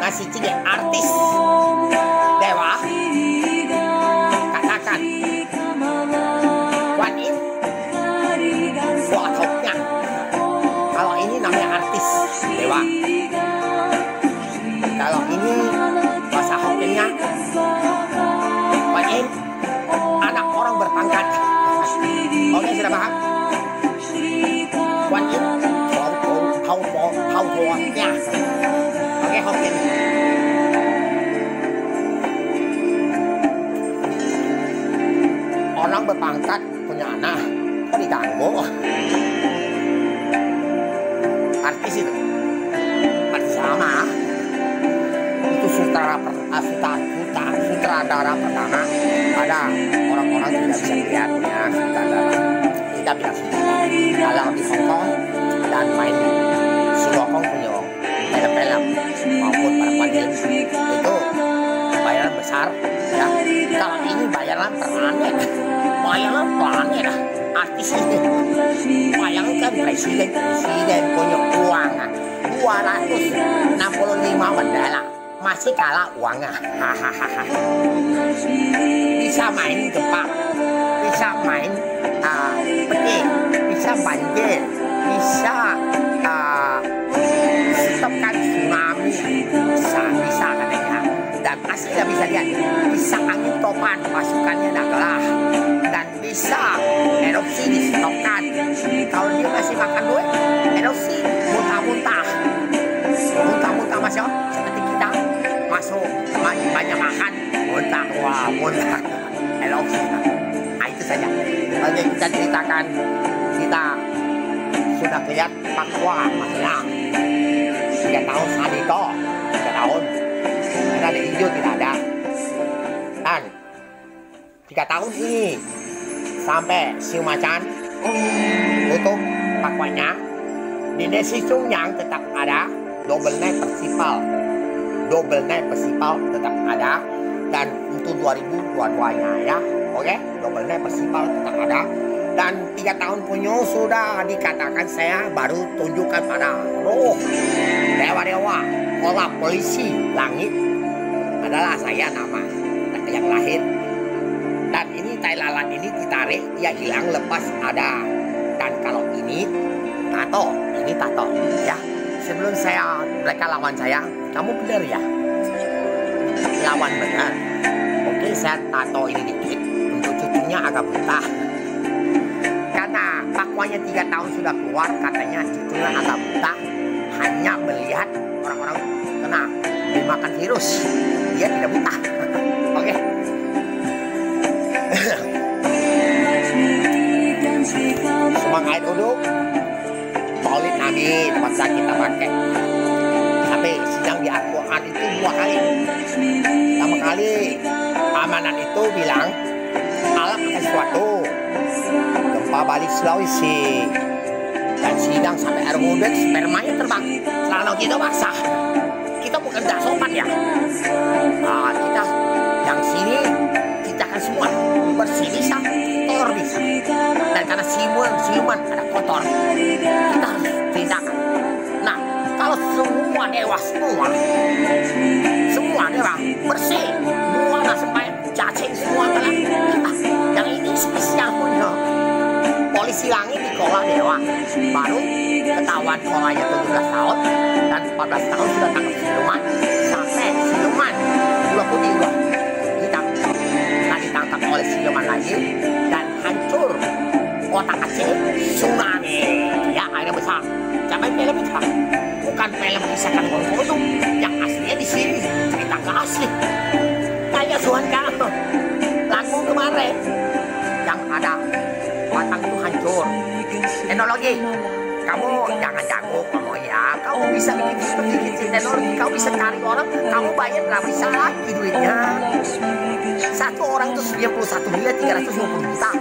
Nasi cige artis dewa katakan Wan In Hoknya. Kalau ini namanya artis dewa. Kalau ini bahasa Hokkien-nya Wan In anak orang berpangkat. Oke, sudah paham? Wan In Hoknya. Oke, Hokkien. Orang berpangkat punya anak kok diganggu. Artis itu artis sama itu sutradara pertama. Ada orang-orang tidak bisa lihatnya sutradara, tidak bilang kalau di Hongkong dan main di Hongkong punya film-film maupun para panel itu bayaran besar ya. Kalau ini bayaran planet artis ini. Bayangkan presiden punya uang 265 mandala masih kalah uangnya. Bisa main gempa, bisa main petir, bisa banjir, bisa stopkan tsunami, bisa katanya. Dan asli tidak bisa lihat, bisa angin topan pasukannya tidak kalah, dan bisa erupsi di-stopkan. Kalau dia masih makan duit, erupsi muntah-muntah Mas yo, seperti kita masuk banyak makan muntah erupsi. Nah, itu saja. Oke, kita ceritakan, kita sudah lihat Papua masalah 3 tahun sekali toh, 3 tahun tidak ada hijau, tidak ada. Dan 3 tahun ini sampai siu macan tutup pakuannya. Di Desi Sungyang tetap ada, double night festival tetap ada, dan untuk 2022-nya ya. Oke, double night festival tetap ada. Dan 3 tahun punya sudah dikatakan, saya baru tunjukkan pada roh dewa-dewa pola polisi langit adalah saya, nama yang lahir. Dan ini tai lalat ini ditarik, dia hilang lepas ada. Dan kalau ini tato ya. Sebelum mereka lawan saya, kamu benar ya, lawan benar. Oke, saya tato ini dikit untuk cucunya agak buta. Karena pakuannya 3 tahun sudah keluar, katanya cucunya agak buta, hanya melihat orang-orang kena dimakan virus, dia tidak buta. Oke. Semangat duduk, Maulid Nabi masa kita pakai sampai sidang di Al-Quran itu 2 kali. Pertama kali amanat itu bilang alam akan sesuatu, gempa balik Sulawesi, dan sidang sampai air hujan spermanya terbang, celana kita basah. Kita bukan gak sopan ya. Nah, kita yang sini kita kan semua bersih bisa, kotor bisa. Dan karena siluman ada kotor, kita harus tindakan. Nah, kalau semua dewa bersih, semua sampai cacing semua kalah. Yang ini spesial punya polisi langit di kolam dewa, baru ketahuan kolanya 17 tahun dan 14 tahun sudah tangkap siluman, sampai siluman gula putih hitam. Nah, ditangkap oleh siluman lagi dan hancur kota Aceh, tsunami ya, airnya besar. Jangan film itu, bukan film kisahkan Hongkong itu, yang aslinya di sini Asli. Kayak suan kamu. Lagu kemarin. Yang ada batang itu hancur. Teknologi. Kamu jangan jago kamu ya. Kamu bisa bikin seperti teknologi. Kamu bisa cari orang. Kamu bayar berapa bisa lagi duitnya. Satu orang itu 91.350 juta.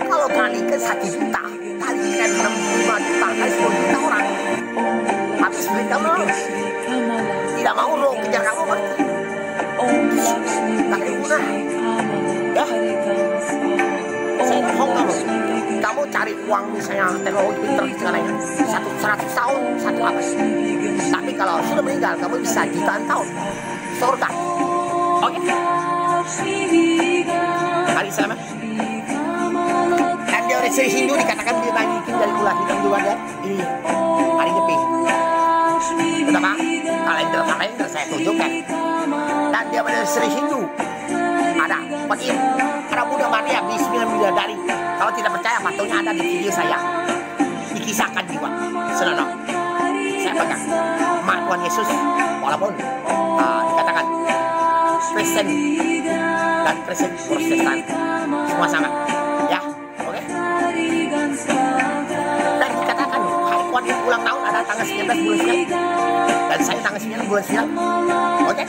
Kalau kalikan 1 juta, kalikan 65 juta, kali 10 juta orang. Habis duit kamu. Tidak mau lo kejar kamu berarti. Tak ada guna. Ya. Saya bohong kamu. Kamu cari uang misalnya teknologi pinter segalanya 100 tahun satu apa. Tapi kalau sudah meninggal kamu bisa jutaan tahun. Surga. Oke. Hari selamat. Dan dia oleh Sri Hindu dikatakan dibanyakin dari ulah hitam juga ada. Ini hari nyepi. Kenapa? Kalender saya tunjukkan. Dan dia oleh Sri Hindu ada pakai ada Buddha Maria di 9 bidadari. Kalau tidak percaya patungnya ada di video saya. Dikisahkan juga. Senonoh. Saya pegang. Mak Tuhan Yesus walaupun dikatakan Kristen dan Kristen Protestan semua sama. Ya, oke. Dan dikatakan hari kuat ulang tahun ada tanggal 19 bulan 9. Dan saya tanggal 9 bulan 9. Oke.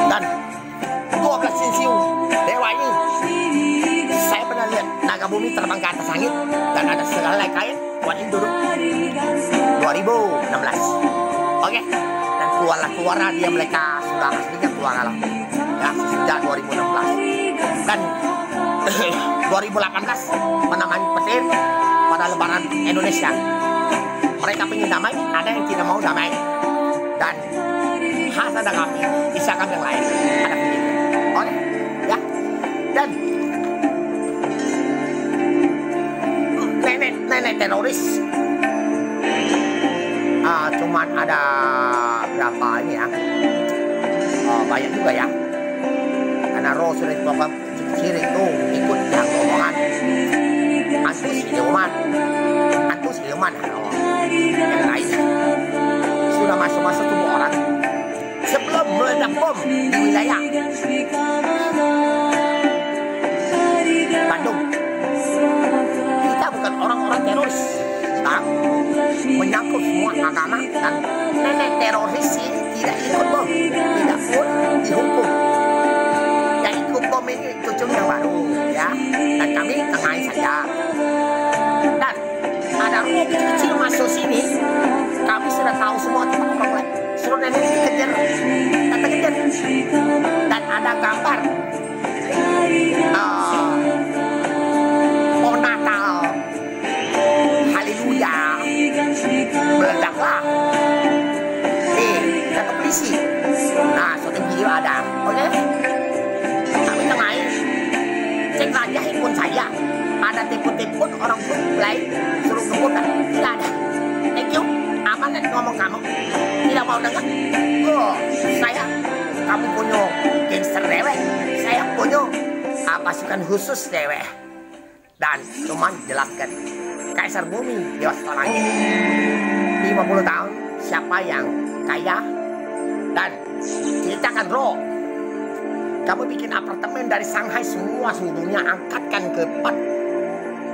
Dan 12 sinsiu dewa ini saya pernah lihat naga bumi terbang ke atas langit dan ada segala kain buat itu 2016. Oke. Dan keluarlah dia mereka sudah aslinya keluar lah ya sejak 2016 dan 2018 menangani petir pada lebaran Indonesia. Mereka ingin damai, ada yang tidak mau damai dan khas ada kami, bisa kami yang lain ada begitu. Oke ya. Dan nenek teroris cuman ada berapa ini ya, banyak juga ya, karena roh sudah dipokok kecil itu ikut yang omongan antus ilman yang lain sudah masuk tubuh orang sebelum meledak bom di wilayah Bandung. Kita bukan orang-orang teroris, menyangkut semua agama dan nenek teroris ini tidak ikut bom, tidak pun dihukum. Yang ikut bom ini cucu yang baru ya, dan kami tengahin saja. Dan ada roh kecil masuk sini, kami sudah tahu semua tempat orang lain. Suruh nenek dikejar, datang kejar. Dan ada gambar pohon Natal, haleluya, meledaklah. Kata polisi. Nah, syuting video ada, oke? Kami tengahin. Cek raja handphone saya. Ada telepon orang pun mulai suruh ngebutan. Tidak ada. Thank you. Aman nanti ngomong kamu. Tidak mau dengar. Oh, saya. Kamu punya gangster dewek. Saya punya pasukan khusus dewek. Dan cuman jelaskan. Kaisar Bumi dewasa langit 50 tahun. Siapa yang kaya? Dan ceritakan roh. Kamu bikin apartemen dari Shanghai semua seluruh dunia, angkatkan ke pot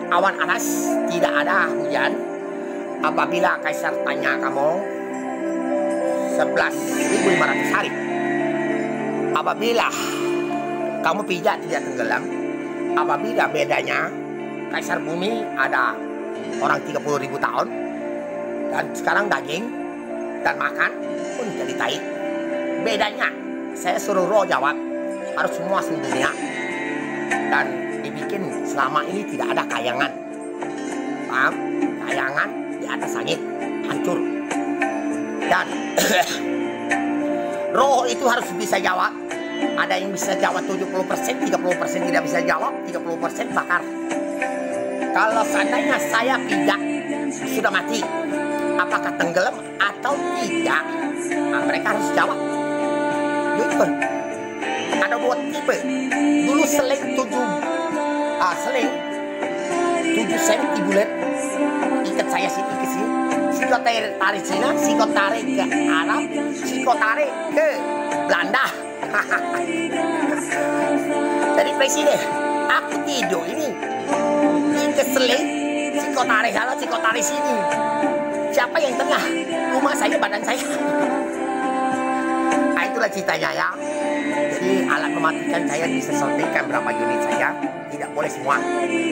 awan aras, tidak ada hujan. Apabila Kaisar tanya kamu 11.500 hari, apabila kamu pijak tidak tenggelam, apabila bedanya Kaisar Bumi ada orang 30.000 tahun dan sekarang daging dan makan pun jadi tai. Bedanya saya suruh roh jawab, harus semua seluruh dunia. Dan dibikin selama ini tidak ada kayangan. Paham? Kayangan di atas langit hancur. Dan roh itu harus bisa jawab. Ada yang bisa jawab 70%, 30% tidak bisa jawab, 30% bakar. Kalau seandainya saya pijak sudah mati, apakah tenggelam atau tidak? Nah, mereka harus jawab. Jujur. Ada 2 tipe. Dulu seling 7 cm bulat. Ikat saya sini ke sini. Siko tarik Cina, siko tarik ke Arab, siko Sikotare ke Belanda. Jadi presiden, aku tidur ini dikeselin Sikotare sana, Sikotare sini. Siapa yang tengah? Rumah saya, badan saya. Nah, itulah ceritanya ya. Jadi alat mematikan saya bisa suntikan berapa unit saja, tidak boleh semua.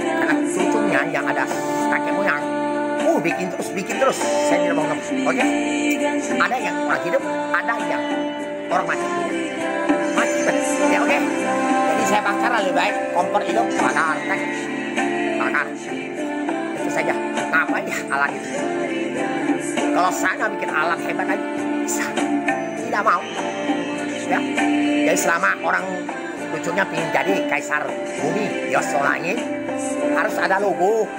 Karena cucunya yang ada kakek moyang, bikin terus. Saya tidak mau ngomong. Oke? Ada yang orang hidup, ada yang orang mati. Ya oke? Jadi saya bakar lebih baik kompor hidup, bakar. Itu saja. Ngapain ya alat itu? Kalau saya nggak bikin alat hebat aja, bisa. Tidak mau. Ya. Jadi selama orang cucunya ingin jadi kaisar bumi Yosolangit, harus ada logo,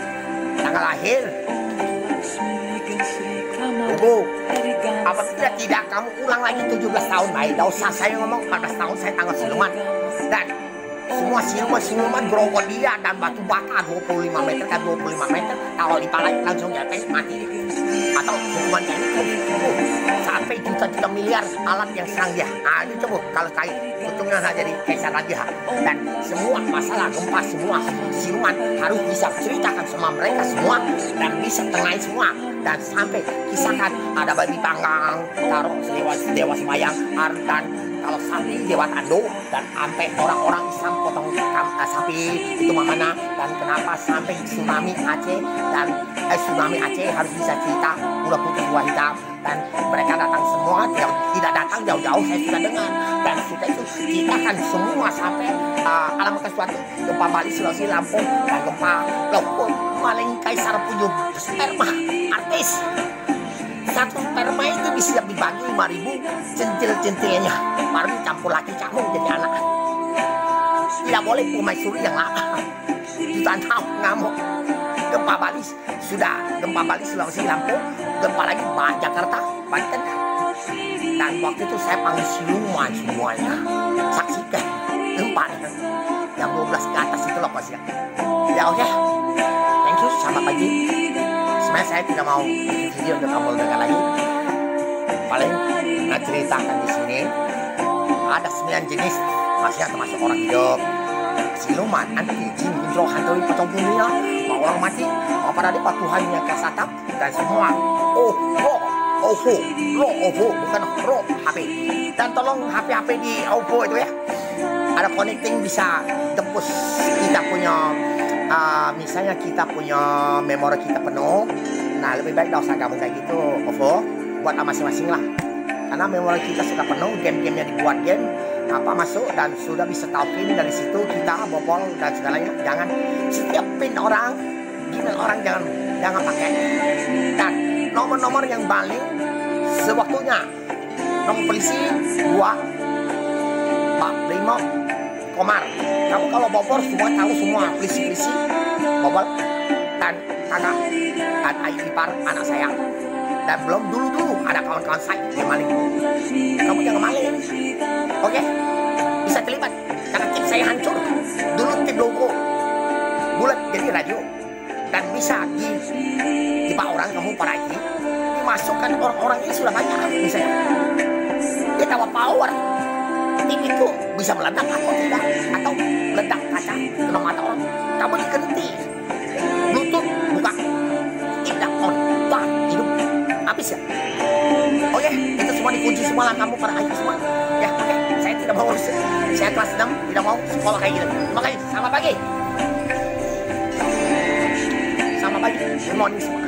tanggal lahir, logo. Apabila tidak, kamu ulang lagi 17 tahun. Baik, tidak usah saya ngomong 14 tahun saya tanggal siluman. Dan semua siluman gerogol dia dan batu bata 25 meter kan 25 meter. Kalau dipalai langsung jatuh mati. Atau hukuman kayak sampai juta-juta miliar alat yang serang dia. Nah itu coba kalau kayak cucunya jadi kaisar lagi. Dan semua masalah gempa semua siluman harus bisa ceritakan sama mereka semua dan bisa tengahin semua. Dan sampai kisahkan ada babi panggang, taruh dewa semayang, dan kalau sapi dewa tando, dan sampai orang-orang Islam potong sapi itu mana, dan kenapa sampai tsunami Aceh dan tsunami Aceh harus bisa cerita udah putih dua hitam, dan mereka datang semua, tidak datang jauh-jauh saya sudah dengar, dan sudah itu kita kan semua sampai alamatkan suatu gempa Bali, Sulawesi, Lampung, dan gempa Lombok paling kaisar punya sperma artis. Satu sperma itu bisa dibagi 5.000 centil-centilnya, baru campur lagi campur jadi anak. Tidak boleh permaisuri yang lama. Jutaan tahun ngamuk. Gempa Bali sudah, gempa Bali, Sulawesi, Lampung, gempa lagi Jakarta, Banten. Dan waktu itu saya panggil siluman semuanya, saksikan gempa yang 12 ke atas itu loh pasti. Ya oke, thank you, selamat pagi. Sebenarnya saya tidak mau bikin video untuk kamu dengar lagi. Paling ceritakan di sini ada 9 jenis, masih termasuk orang hidup, siluman, anti, jin, gendro, hantu, pocong dunia, mau orang mati, mau pada depan Tuhan yang kesatap dan semua. OVO, bukan Pro HP. Dan tolong HP di OVO itu ya, ada connecting bisa tembus kita punya. Misalnya kita punya memori kita penuh, nah lebih baik tidak usah gabung kayak gitu, OVO, buat masing-masing lah. Karena memori kita sudah penuh, game-gamenya dibuat game apa masuk dan sudah bisa tahu pin dari situ kita bobol dan segalanya. Jangan setiap pin orang, email orang jangan pakai. Dan nomor-nomor yang paling sewaktunya, nomor polisi 2, 5. Komar, kamu kalau bobor semua tahu semua, polisi bobol dan kakak dan ayah ipar anak saya, dan belum dulu ada kawan-kawan saya yang maling. Kamu jangan maling, oke? Bisa terlibat karena tip saya hancur. Dulu tip logo bulat jadi radio dan bisa di orang kamu para IT dimasukkan orang-orang ini sudah banyak misalnya. Dia tahu power. Tip itu bisa meledak atau tidak, atau meledak kaca kena mata orang. Kamu diganti Bluetooth buka, tidak on, hidup habis ya. Oke, itu semua dikunci semua lah kamu para IT semua. Ya oke, saya tidak mau urus. Saya kelas 6 tidak mau sekolah kayak gitu. Makanya selamat pagi, good morning semua.